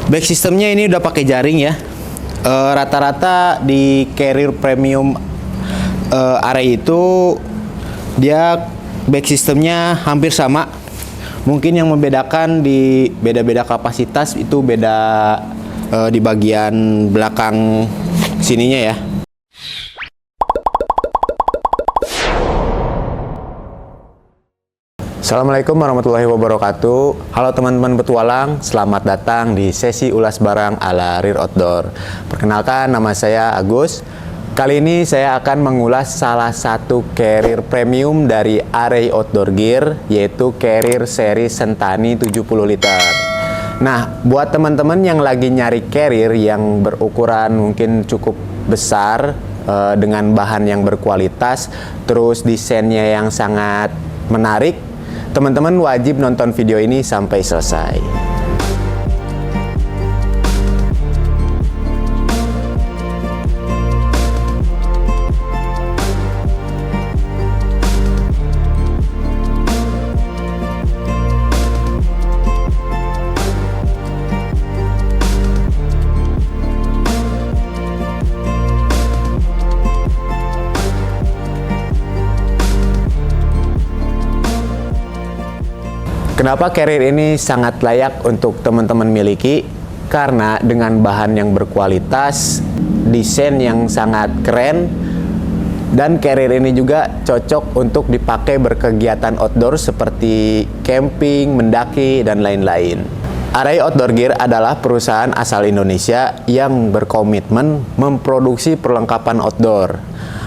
Back sistemnya ini udah pakai jaring ya. Rata-rata di carrier premium Array itu dia back sistemnya hampir sama. Mungkin yang membedakan di beda-beda kapasitas itu beda di bagian belakang sininya ya. Assalamualaikum warahmatullahi wabarakatuh. Halo teman-teman petualang, selamat datang di sesi ulas barang ala Rear Outdoor. Perkenalkan, nama saya Agus. Kali ini saya akan mengulas salah satu carrier premium dari Array Outdoor Gear, yaitu carrier seri Sentani 70 liter. Nah, buat teman-teman yang lagi nyari carrier yang berukuran mungkin cukup besar, dengan bahan yang berkualitas, terus desainnya yang sangat menarik, teman-teman wajib nonton video ini sampai selesai. Kenapa carrier ini sangat layak untuk teman-teman miliki? Karena dengan bahan yang berkualitas, desain yang sangat keren, dan carrier ini juga cocok untuk dipakai berkegiatan outdoor seperti camping, mendaki, dan lain-lain. Array Outdoor Gear adalah perusahaan asal Indonesia yang berkomitmen memproduksi perlengkapan outdoor.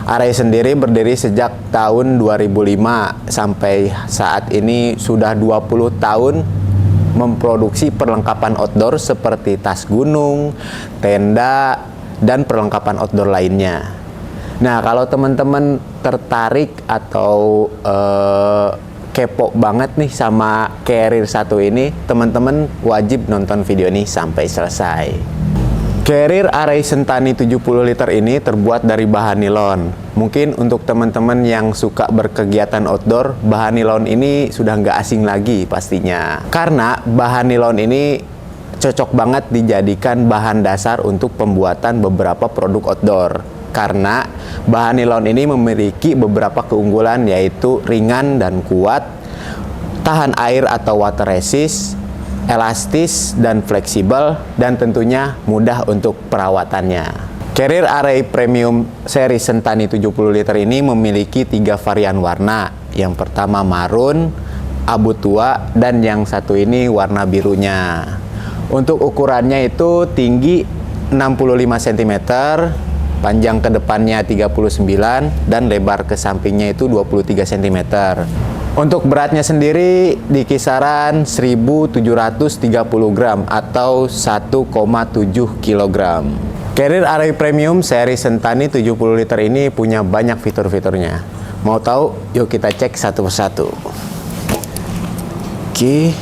Array sendiri berdiri sejak tahun 2005 sampai saat ini sudah 20 tahun memproduksi perlengkapan outdoor seperti tas gunung, tenda, dan perlengkapan outdoor lainnya. Nah, kalau teman-teman tertarik atau kepo banget nih sama carrier satu ini, teman-teman wajib nonton video ini sampai selesai. Carrier Array Sentani 70 liter ini terbuat dari bahan nilon. Mungkin untuk teman-teman yang suka berkegiatan outdoor, bahan nilon ini sudah nggak asing lagi pastinya. Karena bahan nilon ini cocok banget dijadikan bahan dasar untuk pembuatan beberapa produk outdoor. Karena bahan nilon ini memiliki beberapa keunggulan, yaitu ringan dan kuat, tahan air atau water resist, elastis dan fleksibel, dan tentunya mudah untuk perawatannya. Carrier Array Premium seri Sentani 70 liter ini memiliki 3 varian warna. Yang pertama marun, abu tua, dan yang satu ini warna birunya. Untuk ukurannya itu tinggi 65 cm, panjang ke depannya 39, dan lebar ke sampingnya itu 23 cm. Untuk beratnya sendiri di kisaran 1730 gram atau 1,7 kg. Carrier Array Premium seri Sentani 70 liter ini punya banyak fitur-fiturnya. Mau tahu? Yuk kita cek satu persatu. Oke.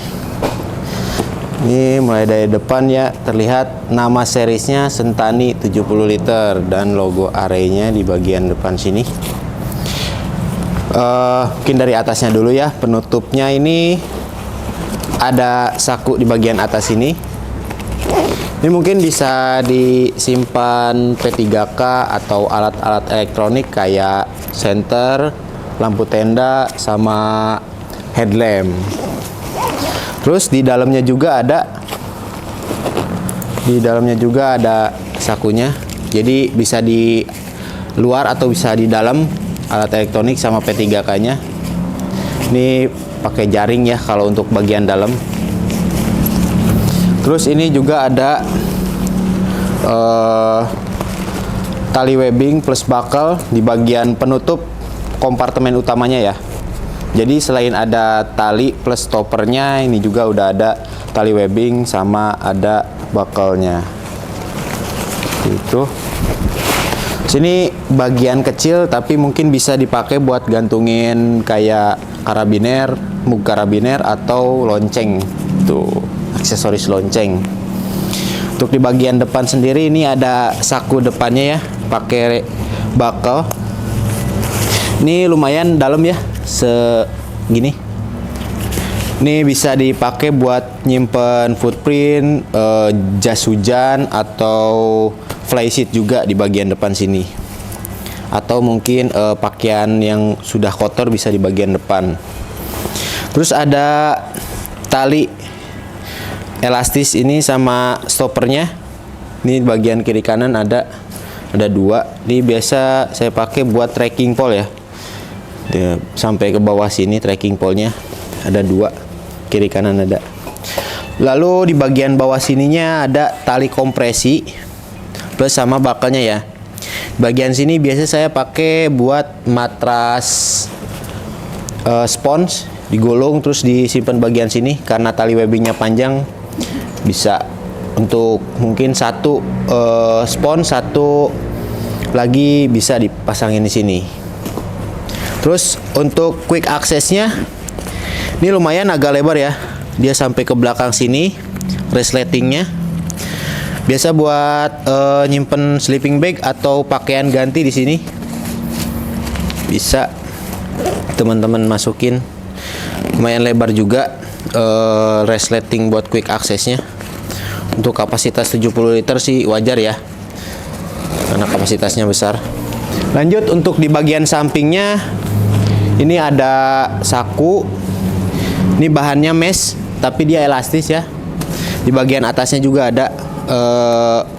Ini mulai dari depan ya, terlihat nama serisnya Sentani 70 liter dan logo Array-nya di bagian depan sini. Mungkin dari atasnya dulu ya. Penutupnya ini ada saku di bagian atas ini. Ini mungkin bisa disimpan P3K atau alat-alat elektronik kayak senter, lampu tenda, sama headlamp. Terus di dalamnya juga ada sakunya. Jadi bisa di luar atau bisa di dalam alat elektronik sama P3K-nya. Ini pakai jaring ya kalau untuk bagian dalam. Terus ini juga ada tali webbing plus buckle di bagian penutup kompartemen utamanya ya. Jadi selain ada tali plus stoppernya, ini juga udah ada tali webbing sama ada buckle-nya. Itu. Sini bagian kecil tapi mungkin bisa dipakai buat gantungin kayak karabiner, mug karabiner atau lonceng. Tuh, aksesoris lonceng. Untuk di bagian depan sendiri ini ada saku depannya ya, pakai buckle. Ini lumayan dalam ya, segini. Ini bisa dipakai buat nyimpen footprint, jas hujan atau flysheet juga di bagian depan sini. Atau mungkin pakaian yang sudah kotor bisa di bagian depan. Terus ada tali elastis ini sama stoppernya. Ini bagian kiri kanan ada dua. Ini biasa saya pakai buat trekking pole ya. Sampai ke bawah sini trekking pole-nya ada dua, kiri kanan ada. Lalu di bagian bawah sininya ada tali kompresi plus sama bakalnya ya. Bagian sini biasa saya pakai buat matras spons, digulung terus disimpan bagian sini karena tali webbingnya panjang, bisa untuk mungkin satu spons, satu lagi bisa dipasangin di sini. Terus untuk quick accessnya ini lumayan agak lebar ya, dia sampai ke belakang sini resletingnya. Biasa buat nyimpen sleeping bag atau pakaian ganti di sini bisa teman-teman masukin. Lumayan lebar juga, resleting buat quick accessnya. Untuk kapasitas 70 liter sih wajar ya, karena kapasitasnya besar. Lanjut untuk di bagian sampingnya, ini ada saku. Ini bahannya mesh, tapi dia elastis ya. Di bagian atasnya juga ada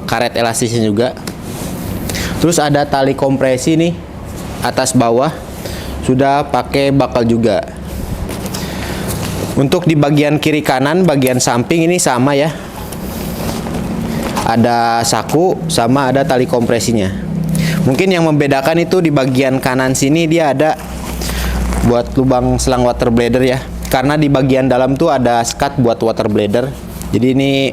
karet elastisnya juga. Terus ada tali kompresi nih atas bawah, sudah pakai bakal juga. Untuk di bagian kiri kanan, bagian samping ini sama ya. Ada saku sama ada tali kompresinya. Mungkin yang membedakan itu di bagian kanan sini dia ada buat lubang selang water bladder ya. Karena di bagian dalam tuh ada skat buat water bladder. Jadi ini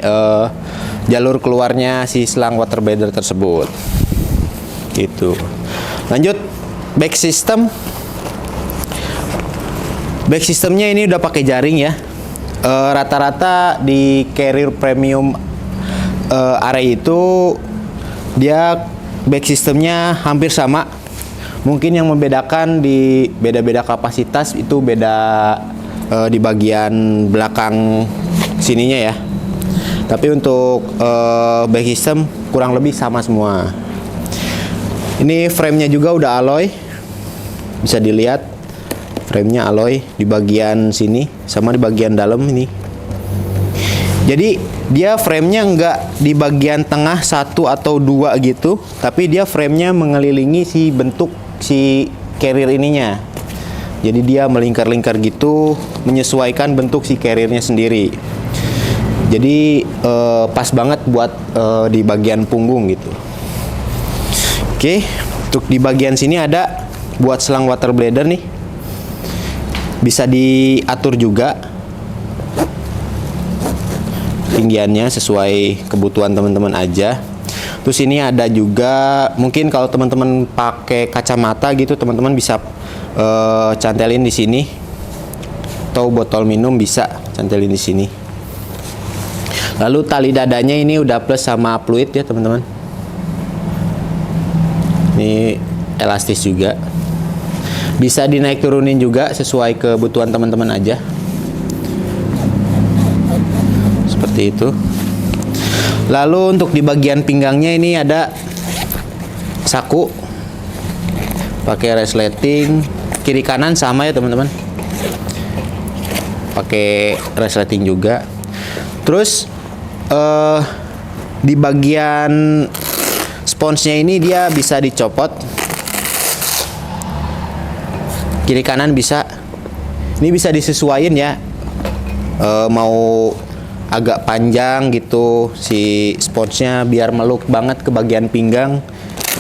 jalur keluarnya si selang water bladder tersebut. Gitu. Lanjut back system. Back systemnya ini udah pakai jaring ya. Rata-rata di carrier premium array itu dia back systemnya hampir sama. Mungkin yang membedakan di beda-beda kapasitas itu beda di bagian belakang sininya ya. Tapi untuk back system kurang lebih sama semua. Ini frame-nya juga udah alloy, bisa dilihat frame-nya alloy di bagian sini sama di bagian dalam ini. Jadi dia frame-nya nggak di bagian tengah satu atau dua gitu, tapi dia frame-nya mengelilingi si bentuk si carrier ininya. Jadi dia melingkar-lingkar gitu, menyesuaikan bentuk si carrier-nya sendiri. Jadi pas banget buat di bagian punggung gitu. Oke, untuk di bagian sini ada buat selang water bladder nih. Bisa diatur juga tinggiannya sesuai kebutuhan teman-teman aja. Terus ini ada juga mungkin kalau teman-teman pakai kacamata gitu, teman-teman bisa cantelin di sini. Atau botol minum bisa cantelin di sini. Lalu tali dadanya ini udah plus sama fluid ya, teman-teman. Ini elastis juga. Bisa dinaik turunin juga sesuai kebutuhan teman-teman aja. Seperti itu. Lalu untuk di bagian pinggangnya ini ada saku. Pakai resleting, kiri kanan sama ya, teman-teman. Pakai resleting juga. Terus di bagian sponsnya ini dia bisa dicopot. Kiri kanan bisa. Ini bisa disesuaikan ya. Mau agak panjang gitu si sponsnya biar meluk banget ke bagian pinggang,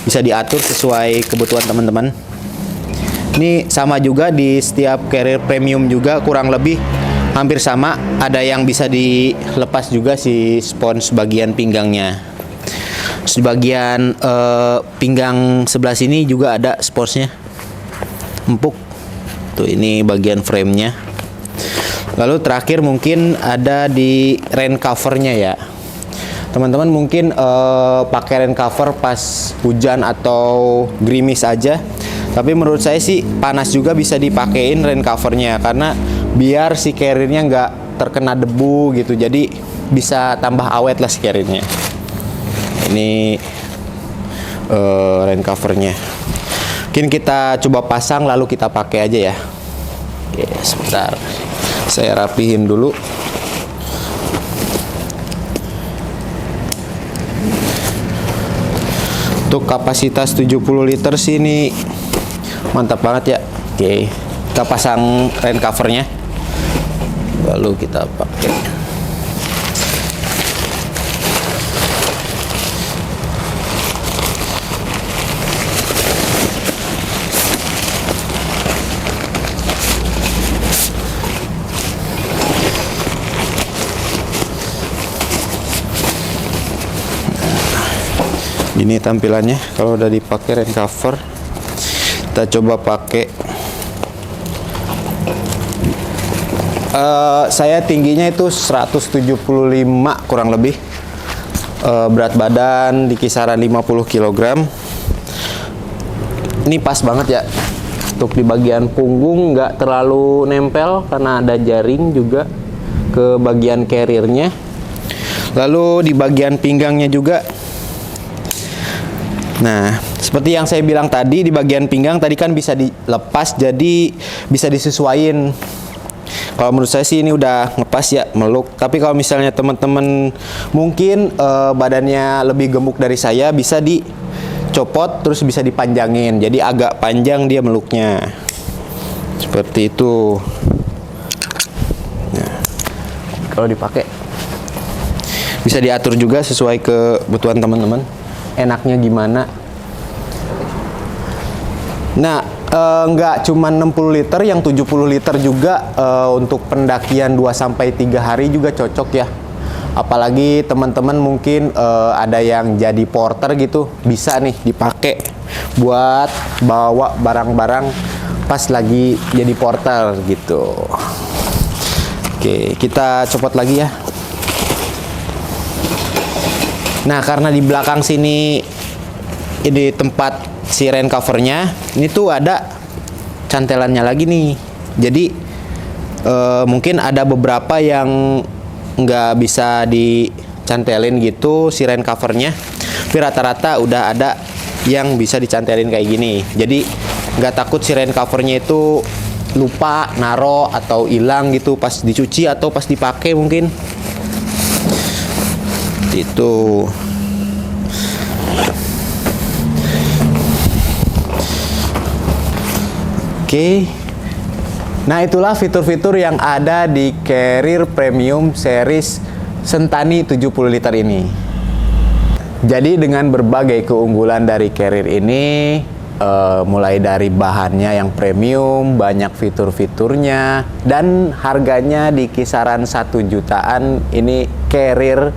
bisa diatur sesuai kebutuhan teman-teman. Ini sama juga di setiap carrier premium juga kurang lebih hampir sama. Ada yang bisa dilepas juga si spons bagian pinggangnya. Terus di bagian pinggang sebelah sini juga ada sponsnya empuk. Tuh ini bagian frame-nya. Lalu terakhir mungkin ada di rain covernya ya. Teman-teman mungkin pakai rain cover pas hujan atau gerimis aja. Tapi menurut saya sih panas juga bisa dipakein rain covernya, karena biar si carriernya nggak terkena debu gitu, jadi bisa tambah awet lah si carriernya. Ini rain covernya. Mungkin kita coba pasang lalu kita pakai aja ya. Oke, sebentar, saya rapihin dulu. Untuk kapasitas 70 liter sih ini mantap banget ya. Oke, kita pasang rain covernya, lalu kita pakai. Ini tampilannya kalau udah dipakai rain cover. Kita coba pakai. Saya tingginya itu 175 kurang lebih. Berat badan di kisaran 50 kg. Ini pas banget ya. Untuk di bagian punggung nggak terlalu nempel karena ada jaring juga ke bagian carriernya. Lalu di bagian pinggangnya juga. Nah, seperti yang saya bilang tadi, di bagian pinggang tadi kan bisa dilepas, jadi bisa disesuaikan. Kalau menurut saya sih ini udah ngepas ya, meluk. Tapi kalau misalnya teman-teman mungkin badannya lebih gemuk dari saya, bisa dicopot terus bisa dipanjangin. Jadi agak panjang dia meluknya. Seperti itu. Nah, kalau dipakai bisa diatur juga sesuai kebutuhan teman-teman. Enaknya gimana? Nah, nggak cuma 60 liter, yang 70 liter juga untuk pendakian 2-3 hari juga cocok ya. Apalagi teman-teman mungkin ada yang jadi porter gitu, bisa nih dipakai buat bawa barang-barang pas lagi jadi porter gitu. Oke, kita copot lagi ya. Nah, karena di belakang sini ini tempat si rain covernya, ini tuh ada cantelannya lagi nih. Jadi mungkin ada beberapa yang nggak bisa dicantelin gitu si rain covernya, tapi rata-rata udah ada yang bisa dicantelin kayak gini. Jadi nggak takut si rain covernya itu lupa naro atau hilang gitu pas dicuci atau pas dipakai mungkin. Itu oke. Nah, itulah fitur-fitur yang ada di carrier premium series Sentani 70 liter ini. Jadi dengan berbagai keunggulan dari carrier ini, mulai dari bahannya yang premium, banyak fitur-fiturnya, dan harganya di kisaran 1 jutaan, ini carrier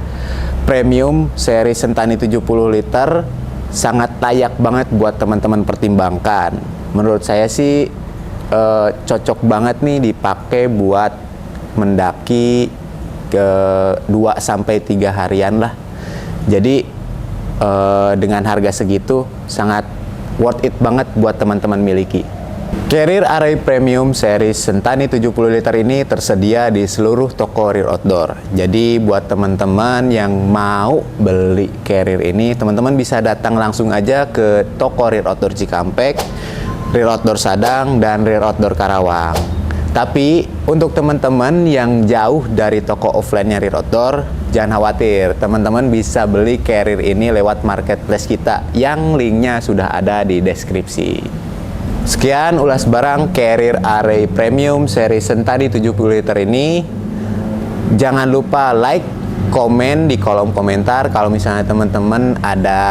premium seri Sentani 70 liter sangat layak banget buat teman-teman pertimbangkan. Menurut saya sih cocok banget nih dipakai buat mendaki ke 2-3 harian lah. Jadi dengan harga segitu sangat worth it banget buat teman-teman miliki. Carrier Array Premium series Sentani 70 liter ini tersedia di seluruh toko rear outdoor. Jadi buat teman-teman yang mau beli carrier ini, teman-teman bisa datang langsung aja ke toko rear outdoor Cikampek, rear outdoor Sadang, dan rear outdoor Karawang. Tapi untuk teman-teman yang jauh dari toko offline-nya rear outdoor, jangan khawatir, teman-teman bisa beli carrier ini lewat marketplace kita yang linknya sudah ada di deskripsi. Sekian ulas barang Carrier Array Premium seri Sentani 70 liter ini. Jangan lupa like, komen di kolom komentar kalau misalnya teman-teman ada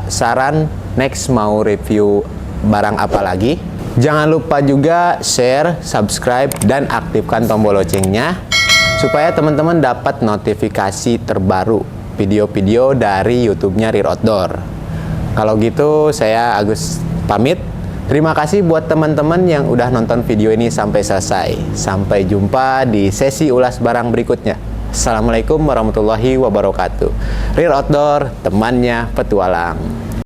saran next mau review barang apa lagi. Jangan lupa juga share, subscribe, dan aktifkan tombol loncengnya supaya teman-teman dapat notifikasi terbaru video-video dari YouTube-nya Rear Outdoor. Kalau gitu saya Agus pamit. Terima kasih buat teman-teman yang udah nonton video ini sampai selesai. Sampai jumpa di sesi ulas barang berikutnya. Assalamualaikum warahmatullahi wabarakatuh. Rear Outdoor, temannya petualang.